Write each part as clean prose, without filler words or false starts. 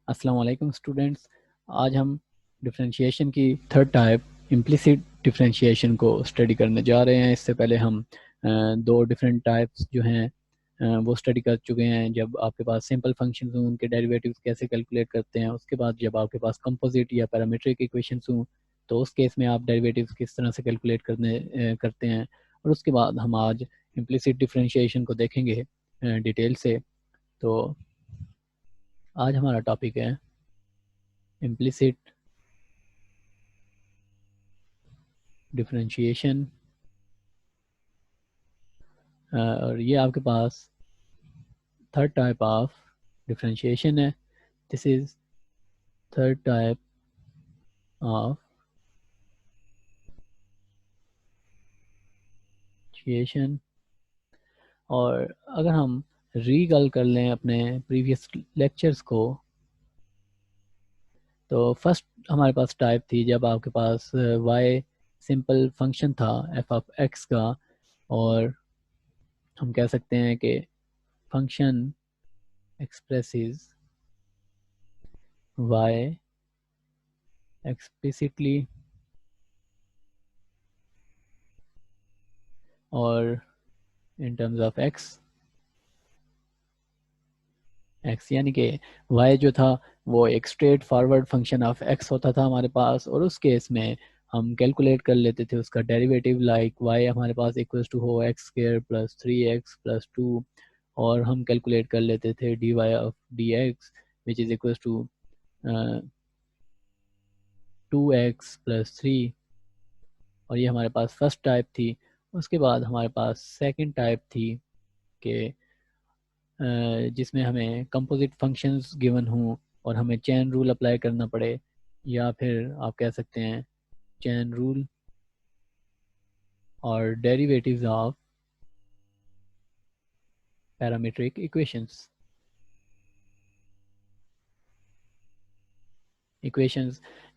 अस्सलाम वालेकुम स्टूडेंट्स। आज हम डिफरेंशिएशन की थर्ड टाइप इम्प्लिसिट डिफरेंशिएशन को स्टडी करने जा रहे हैं। इससे पहले हम दो डिफरेंट टाइप्स जो हैं वो स्टडी कर चुके हैं। जब आपके पास सिंपल फंक्शंस हों उनके डेरिवेटिव्स कैसे कैलकुलेट करते हैं, उसके बाद जब आपके पास कंपोजिट या पैरामीट्रिक इक्वेशंस हों तो उस केस में आप डेरिवेटिव्स किस तरह से कैलकुलेट करते हैं। और उसके बाद हम आज इम्प्लिसिट डिफरेंशिएशन को देखेंगे डिटेल से। तो आज हमारा टॉपिक है इम्प्लिसिट डिफरेंशिएशन। और ये आपके पास थर्ड टाइप ऑफ डिफरेंशिएशन है। This is third type of differentiation. और अगर हम रीकॉल कर लें अपने प्रीवियस लेक्चर्स को, तो फर्स्ट हमारे पास टाइप थी जब आपके पास y सिंपल फंक्शन था f ऑफ x का, और हम कह सकते हैं कि फंक्शन एक्सप्रेसेस y explicitly और in terms of x यानी कि y जो था वो एक straight forward function of x होता था हमारे पास, और उस केस में हम कैलकुलेट कर लेते थे उसका डेरिवेटिव लाइक y हमारे पास इक्वल्स टू हो एक्स स्क्वायर प्लस 3x+2, और हम कैलकुलेट कर लेते थे dy of dx which is equals to 2x+3। और ये हमारे पास फर्स्ट टाइप थी। उसके बाद हमारे पास सेकंड टाइप थी कि जिसमें हमें कंपोजिट फंक्शंस गिवन हों और हमें चेन रूल अप्लाई करना पड़े, या फिर आप कह सकते हैं चेन रूल और डेरिवेटिव्स ऑफ पैरामीट्रिक इक्वेशंस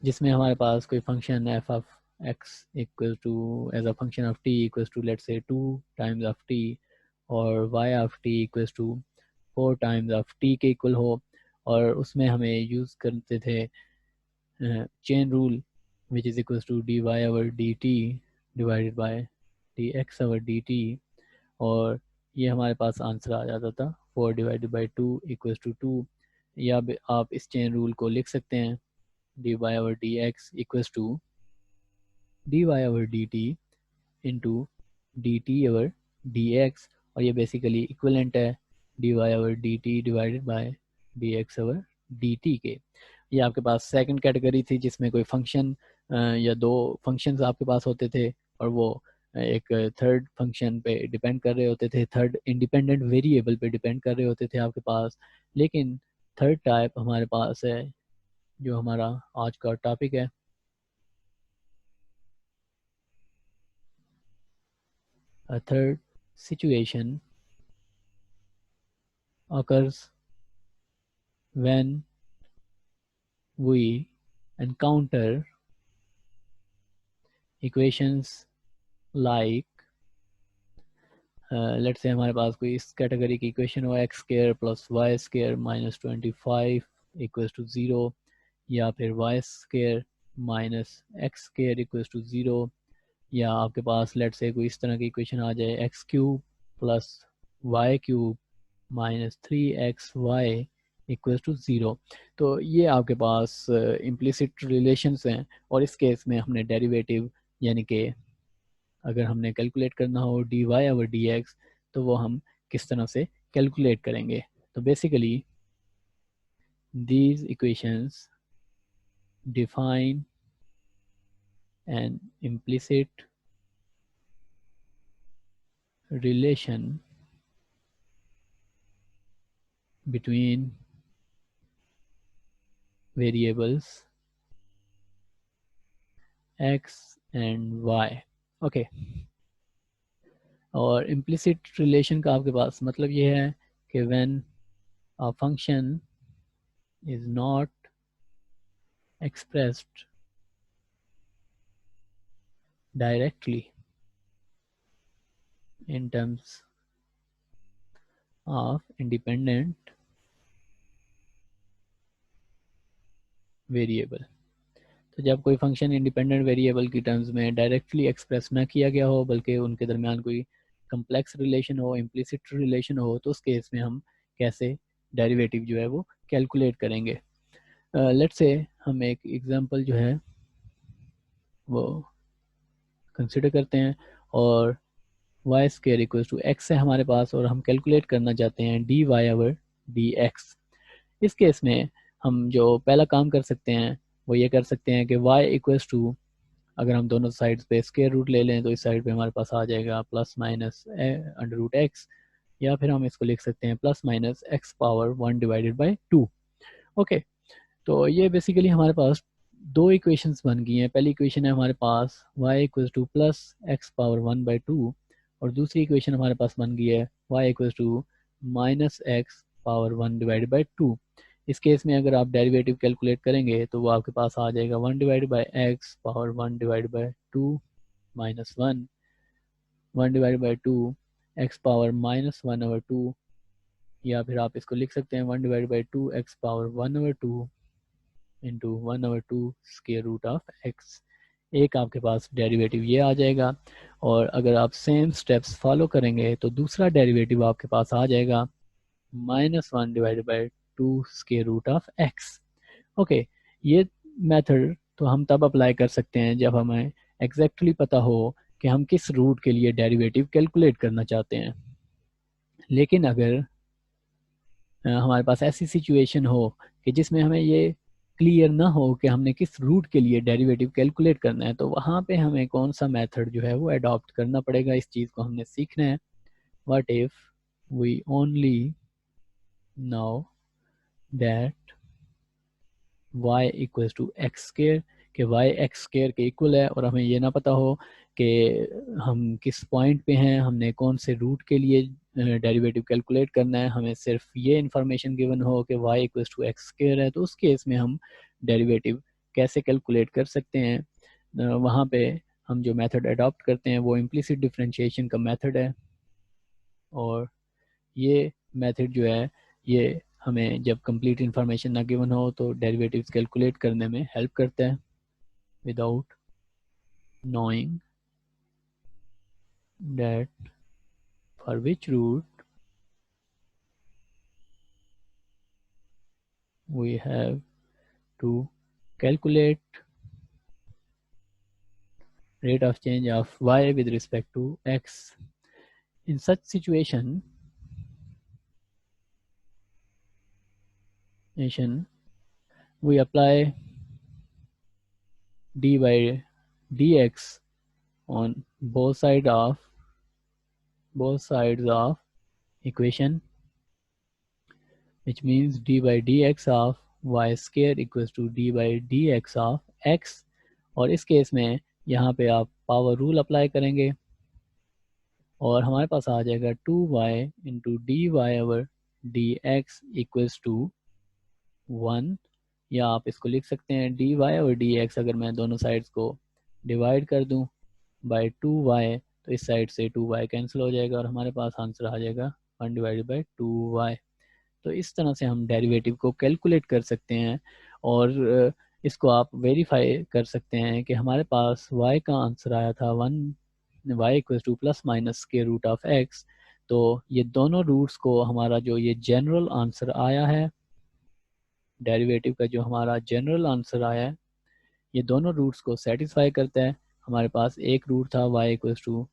जिसमें हमारे पास कोई function f of x equal to as a function of t equals to let's say 2 times of t, और y of t equals to 4 times of t के equal हो। और उसमें हमें यूज़ करते थे chain rule which is equals to dy over dt divided by dx over dt, और ये हमारे पास आंसर आ जाता था 4 डिवाइडेड बाई 2 इक्वल्स टू 2। या आप इस चेन रूल को लिख सकते हैं dy over dx equals to dy over dt into dt over dx, और ये बेसिकली इक्वलेंट है dy over dt divided by dx over dt के। ये आपके पास सेकंड कैटेगरी थी जिसमें कोई फंक्शन या दो फंक्शंस आपके पास होते थे, और वो एक थर्ड फंक्शन पे डिपेंड कर रहे होते थे, थर्ड इंडिपेंडेंट वेरिएबल पे डिपेंड कर रहे होते थे आपके पास। लेकिन थर्ड टाइप हमारे पास है जो हमारा आज का टॉपिक है। A third situation occurs when we encounter equations like let's say हमारे पास कोई इस कैटेगरी की इक्वेशन हो X square plus Y square minus 25 equals to 0, या फिर Y square minus X square equals to 0, या आपके पास लेट्स से कोई इस तरह की इक्वेशन आ जाए X cube plus Y cube minus 3xy equals to 0। तो ये आपके पास इम्प्लिसिट रिलेशंस हैं, और इस केस में हमने डेरिवेटिव यानी कि अगर हमने कैलकुलेट करना हो dy ओवर dx तो वो हम किस तरह से कैलकुलेट करेंगे। तो basically these equations define an implicit relation between variables x and y। Okay, और implicit relation का आपके पास मतलब ये है कि when a function is not expressed directly in terms of independent variable. तो जब कोई फंक्शन इंडिपेंडेंट वेरिएबल की टर्म्स में डायरेक्टली एक्सप्रेस ना किया गया हो बल्कि उनके दरमियान कोई कम्प्लेक्स रिलेशन हो, इम्प्लिसिट रिलेशन हो, तो उस केस में हम कैसे डेरिवेटिव जो है वो कैलकुलेट करेंगे। लेट्स से हम एक एग्जांपल जो है वो कंसिडर करते हैं और Y square equal to X है हमारे पास और हम कैलकुलेट करना चाहते हैं D Y over D X. इस केस में हम जो पहला काम कर सकते हैं वो ये कर सकते हैं कि y इक्वल्स टू, अगर हम दोनों साइड्स पे स्क्वायर रूट ले लें तो इस साइड पे हमारे पास आ जाएगा plus minus under root X, या फिर हम इसको लिख सकते हैं plus minus X power 1 divided by 2। Okay, तो ये बेसिकली हमारे पास दो इक्वेशंस बन गई हैं। पहली इक्वेशन है हमारे पास y equals two plus x power 1 by 2 और दूसरी इक्वेशन हमारे पास बन गई है y equals to minus X power 1 divided by 2। इस केस में अगर आप डेरिवेटिव कैलकुलेट करेंगे तो वो आपके पास आ जाएगा 1 divided by X power 1 divided by 2 minus 1 divided by 2 X power minus 1 over 2, या फिर आप इसको लिख सकते हैं 1 divided by 2 X power 1 over 2 into 1 over 2 square root of X. एक आपके पास डेरिवेटिव ये आ जाएगा, और अगर आप सेम स्टेप्स फॉलो करेंगे तो दूसरा डेरिवेटिव आपके पास आ जाएगा minus 1 divided by 2 square root of X. Okay, ये मेथड तो हम तब अप्लाई कर सकते हैं जब हमें एग्जैक्टली पता हो कि हम किस रूट के लिए डेरिवेटिव कैलकुलेट करना चाहते हैं। लेकिन अगर हमारे पास ऐसी सिचुएशन हो कि जिसमें हमें ये क्लियर ना हो कि हमने किस रूट के लिए डेरिवेटिव कैलकुलेट करना है, तो वहाँ पे हमें कौन सा मेथड जो है वो अडॉप्ट करना पड़ेगा, इस चीज़ को हमने सीखना है। What if we only know that y equals to X square, कि y एक्स स्केयर के इक्वल है, और हमें ये ना पता हो कि हम किस पॉइंट पे हैं, हमने कौन से रूट के लिए डेरिवेटिव कैलकुलेट करना है, हमें सिर्फ ये इन्फॉर्मेशन गिवन हो कि y equals to X square है, तो उस केस में हम डेरिवेटिव कैसे कैलकुलेट कर सकते हैं। वहाँ पे हम जो मेथड अडॉप्ट करते हैं वो इम्प्लिसिट डिफरेंशिएशन का मेथड है, और ये मेथड जो है ये हमें जब कंप्लीट इन्फॉर्मेशन ना गिवन हो तो डेरिवेटिव्स कैलकुलेट करने में हेल्प करता है without knowing that for which root we have to calculate rate of change of y with respect to x. In such situation we apply d by dx on both sides of equation, which means d by dx of y square equals to d by dx of x। और इस case में यहाँ पे आप power rule apply करेंगे और हमारे पास आ जाएगा 2y into D Y over D x equals to 1, या आप इसको लिख सकते हैं D Y over D X. अगर मैं दोनों साइड्स को डिवाइड कर दूं बाय 2y तो इस साइड से 2y कैंसिल हो जाएगा और हमारे पास आंसर आ जाएगा 1 डिवाइडेड बाई 2y। तो इस तरह से हम डेरिवेटिव को कैलकुलेट कर सकते हैं, और इसको आप वेरीफाई कर सकते हैं कि हमारे पास y का आंसर आया था 1, y equal two plus minus के रूट ऑफ x। तो ये दोनों रूट्स को हमारा जो ये जनरल आंसर आया है, डेरिवेटिव का जो हमारा जनरल आंसर आया है, ये दोनों रूट्स को सेटिस्फाई करता है। हमारे पास एक रूट था y इक्वल टू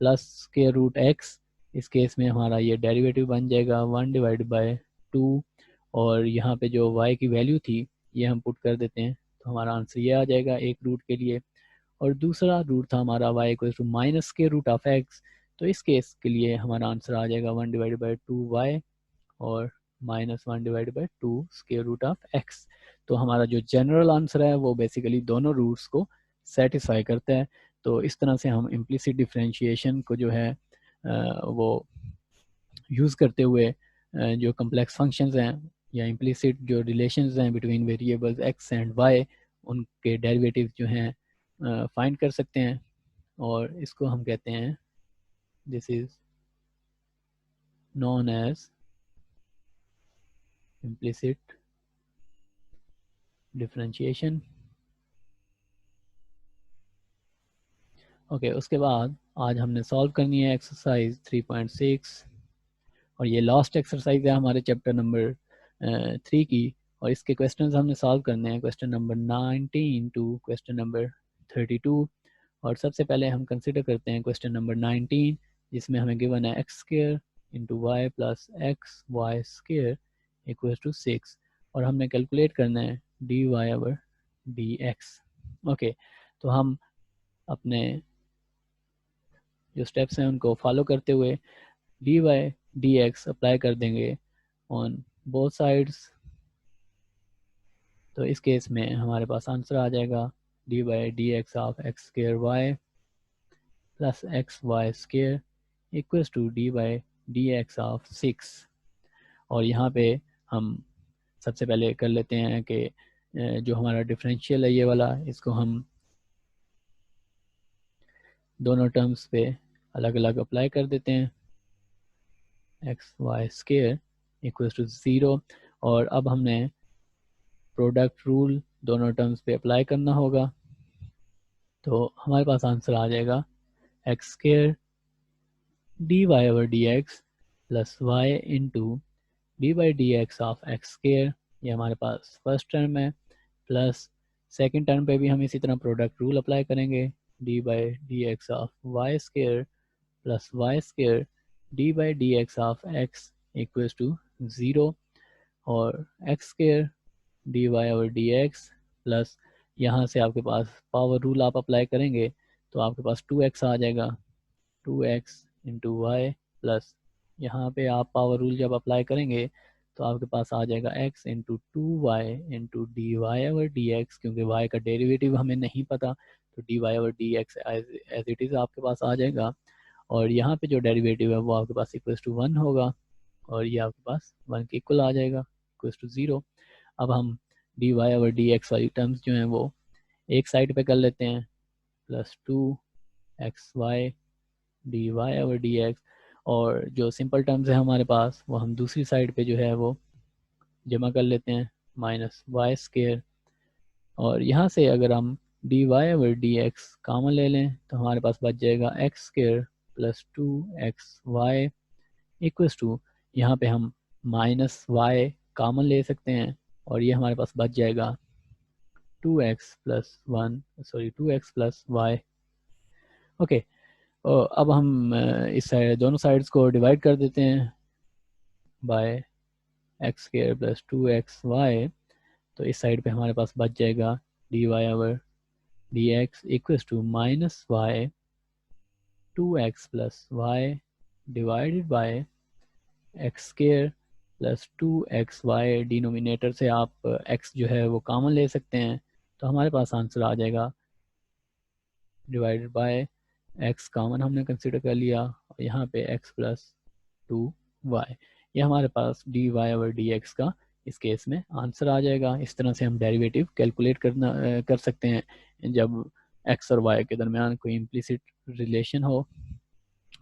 प्लस के रूट x, इस केस में हमारा ये डेरिवेटिव बन जाएगा 1 डिवाइड बाय 2, और यहाँ पे जो y की वैल्यू थी ये हम पुट कर देते हैं तो हमारा आंसर ये आ जाएगा एक रूट के लिए। और दूसरा रूट था हमारा y इक्वल टू माइनस के रूट ऑफ x, तो इस केस के लिए हमारा आंसर आ जाएगा 1 डिवाइड बाई 2y और minus 1 divide by 2 square root of x। तो हमारा जो जनरल आंसर है वो बेसिकली दोनों रूट्स को सेटिस्फाई करता है। तो इस तरह से हम इम्प्लिसिट डिफरेंशिएशन को जो है वो यूज़ करते हुए जो कम्प्लेक्स फंक्शंस हैं या इम्प्लिसिट जो रिलेशंस हैं between variables x and y, उनके डेरिवेटिव जो हैं फाइंड कर सकते हैं, और इसको हम कहते हैं this is known as implicit differentiation. Okay, उसके बाद आज हमने सॉल्व करनी है एक्सरसाइज 3.6 और ये लास्ट एक्सरसाइज है हमारे चैप्टर नंबर 3 की। और इसके क्वेश्चंस हमने सॉल्व करने हैं, question number 19 to question number 32। और सबसे पहले हम कंसिडर करते हैं क्वेश्चन नंबर 19, जिसमें हमें गिवन है X square into Y plus X Y square equal to 6 और हमने कैलकुलेट करना है D Y over D X. Okay, तो हम अपने जो स्टेप्स हैं उनको फॉलो करते हुए D Y D X apply कर देंगे ऑन बोथ साइड्स। तो इस केस में हमारे पास आंसर आ जाएगा D by D x of X square Y plus X Y square equals to D by D x of 6। और यहाँ पे हम सबसे पहले कर लेते हैं कि जो हमारा डिफरेंशियल है ये वाला, इसको हम दोनों टर्म्स पे अलग अलग अप्लाई कर देते हैं, X Y square equals to 0। और अब हमने प्रोडक्ट रूल दोनों टर्म्स पे अप्लाई करना होगा, तो हमारे पास आंसर आ जाएगा x square D Y over D x plus Y into D by D x of X square, ये हमारे पास फर्स्ट टर्म है, प्लस सेकेंड टर्म पे भी हम इसी तरह प्रोडक्ट रूल अप्लाई करेंगे, D by D x of Y square plus Y square d by D x of x equals to 0। और x square D Y over D x plus यहाँ से आपके पास पावर रूल आप apply करेंगे तो आपके पास 2x आ जाएगा, 2x इंटू वाई प्लस यहाँ पे आप पावर रूल जब अप्लाई करेंगे तो आपके पास आ जाएगा x into 2y into D Y over D x, क्योंकि y का डेरिवेटिव हमें नहीं पता तो d Y over D x as it is आपके पास आ जाएगा। और यहाँ पे जो डेरिवेटिव है वो आपके पास इक्वल्स टू 1 होगा और ये आपके पास 1 के इक्वल आ जाएगा, इक्वल्स टू 0। अब हम d Y over D x वाली टर्म्स जो हैं वो एक साइड पे कर लेते हैं, plus 2xy d Y over D x, और जो सिंपल टर्म्स है हमारे पास वो हम दूसरी साइड पे जो है वो जमा कर लेते हैं, माइनस वाई स्क्र। और यहाँ से अगर हम d Y over D x common ले लें तो हमारे पास बच जाएगा x square plus 2xy equals to, यहाँ पे हम माइनस वाई कामन ले सकते हैं और ये हमारे पास बच जाएगा 2x plus 1 sorry 2x plus Y. Okay, अब हम इस साइड दोनों साइड्स को डिवाइड कर देते हैं bye x square plus 2xy, तो इस साइड पे हमारे पास बच जाएगा d Y over D x equals to minus y 2x plus y divided by x square plus 2xy। Denominator से आप x जो है वो कॉमन ले सकते हैं तो हमारे पास आंसर आ जाएगा डिवाइडेड बाय x कॉमन हमने कंसिडर कर लिया और यहाँ पे x प्लस 2y, ये हमारे पास D Y over D x का इस केस में आंसर आ जाएगा। इस तरह से हम डेरिवेटिव कैलकुलेट कर सकते हैं जब x और y के दरमियान कोई इम्प्लिसिट रिलेशन हो।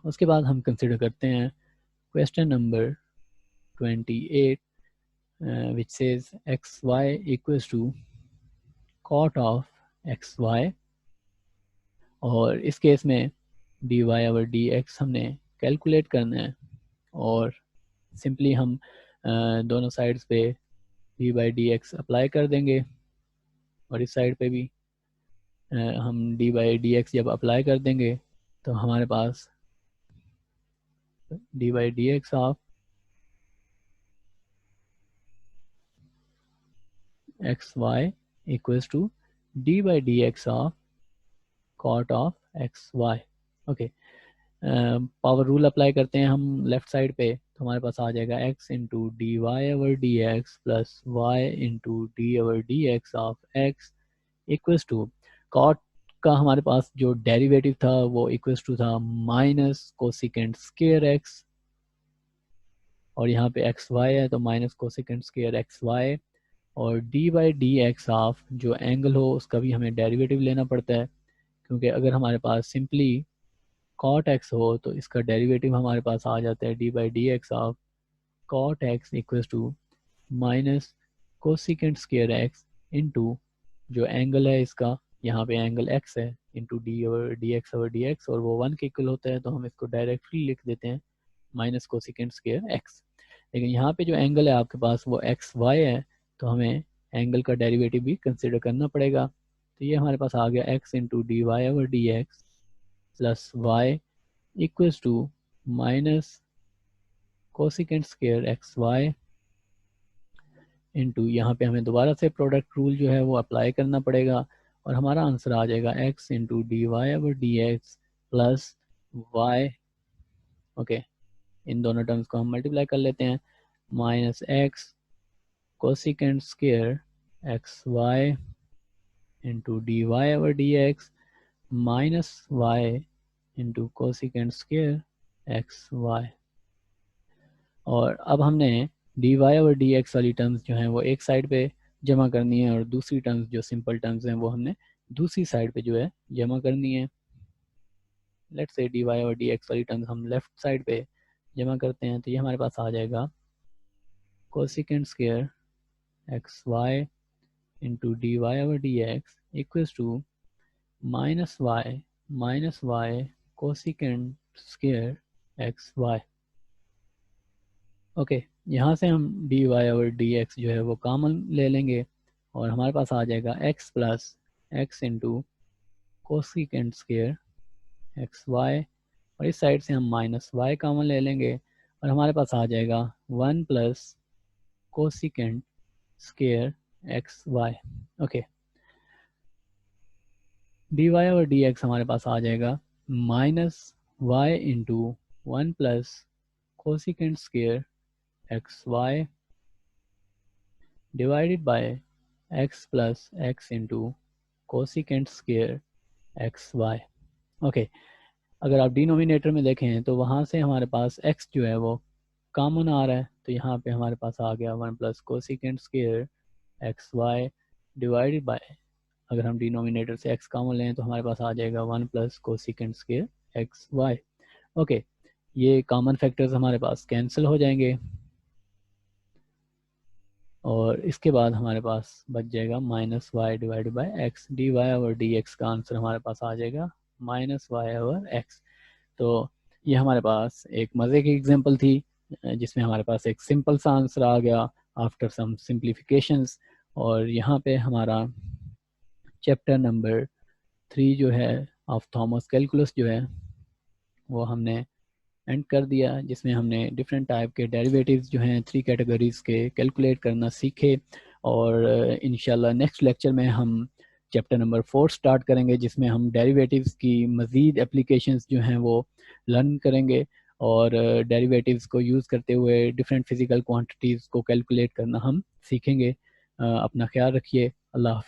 उसके बाद हम कंसिडर करते हैं question number 28 which says xy equals to cot of xy, और इस केस में D Y over D X हमने कैलकुलेट करना है और सिंपली हम दोनों साइड्स पे D by D X apply कर देंगे और इस साइड पे भी हम डी बाई डी एक्स जब अप्लाई कर देंगे तो हमारे पास D by D x of X Y equals to D by D x of cot of X Y. Okay, power rule apply करते हैं हम लेफ्ट साइड पे तो हमारे पास आ जाएगा x into D Y over D x plus Y into D over D x of x equals to cot का हमारे पास जो डेरिवेटिव था वो इक्वल्स टू था माइनस कोसिकेंट स्क्वायर एक्स, और यहाँ पे एक्स वाई है तो minus cosecant square x Y, और D by D x of जो एंगल हो उसका भी हमें डेरिवेटिव लेना पड़ता है, क्योंकि अगर हमारे पास सिंपली कॉट एक्स हो तो इसका डेरिवेटिव हमारे पास आ जाता है d by D x of cot x equals to minus cosecant square x into जो एंगल है इसका, यहाँ पे एंगल x है, इंटू डी और डी एक्स, और वो 1 के इक्वल होता है, तो हम इसको डायरेक्टली लिख देते हैं माइनस कोसिकेंट स्क्वायर x। लेकिन यहाँ पे जो एंगल है आपके पास वो एक्स वाई है, तो हमें एंगल का डेरिवेटिव भी कंसिडर करना पड़ेगा। तो ये हमारे पास आ गया x into D Y over D x plus y equals to minus cosecant square x Y into, यहाँ पे हमें दोबारा से प्रोडक्ट रूल जो है वो अप्लाई करना पड़ेगा, और हमारा आंसर आ जाएगा x into D Y over D x plus Y. Okay, इन दोनों टर्म्स को हम मल्टीप्लाई कर लेते हैं, minus X cosecant square x Y into D Y over D X minus Y into cosecant square x Y. और अब हमने डी वाई और डी एक्स वाली टर्म्स जो हैं वो एक साइड पे जमा करनी है, और दूसरी टर्म्स जो सिंपल टर्म्स हैं वो हमने दूसरी साइड पे जो है जमा करनी है। लेट्स से डी वाई और डी एक्स वाली टर्म्स हम लेफ्ट साइड पे जमा करते हैं, तो ये हमारे पास आ जाएगा cosecant square x Y into D Y over D x equals to minus y cosecant square x Y. Okay, यहाँ से हम डी वाई और डी एक्स जो है वो कॉमन ले लेंगे, और हमारे पास आ जाएगा x plus x into cosecant square x Y, और इस साइड से हम माइनस वाई कॉमन ले लेंगे, और हमारे पास आ जाएगा 1 plus cosecant square x Y. Okay, d Y और डी एक्स हमारे पास आ जाएगा minus Y into 1 plus cosecant square x y divided by x plus x into cosecant square x Y. Okay, अगर आप डिनोमिनेटर में देखें तो वहाँ से हमारे पास x जो है वो कॉमन आ रहा है, तो यहाँ पे हमारे पास आ गया 1 plus cosecant square x y divided by, अगर हम डिनोमिनेटर से x कॉमन लें तो हमारे पास आ जाएगा 1 plus cosecant square x Y. Okay, ये कॉमन फैक्टर्स हमारे पास कैंसिल हो जाएंगे, और इसके बाद हमारे पास बच जाएगा minus y divided by x. D Y over D x का आंसर हमारे पास आ जाएगा माइनस वाई ओवर एक्स। तो ये हमारे पास एक मज़े की एग्जांपल थी, जिसमें हमारे पास एक सिंपल सा आंसर आ गया आफ्टर सम सिंप्लीफिकेशंस। और यहाँ पे हमारा चैप्टर नंबर 3 जो है ऑफ थॉमस कैलकुलस जो है वो हमने एंड कर दिया, जिसमें हमने डिफरेंट टाइप के डेरिवेटिव्स जो हैं 3 कैटेगरीज के कैलकुलेट करना सीखे। और इंशाल्लाह नेक्स्ट लेक्चर में हम चैप्टर नंबर 4 स्टार्ट करेंगे, जिसमें हम डेरिवेटिव्स की मज़ीद एप्लीकेशंस जो हैं वो लर्न करेंगे, और डेरिवेटिव्स को यूज़ करते हुए डिफरेंट फिज़िकल क्वांटिटीज़ को कैलकुलेट करना हम सीखेंगे। अपना ख्याल रखिए। अल्लाह हाफ़िज़।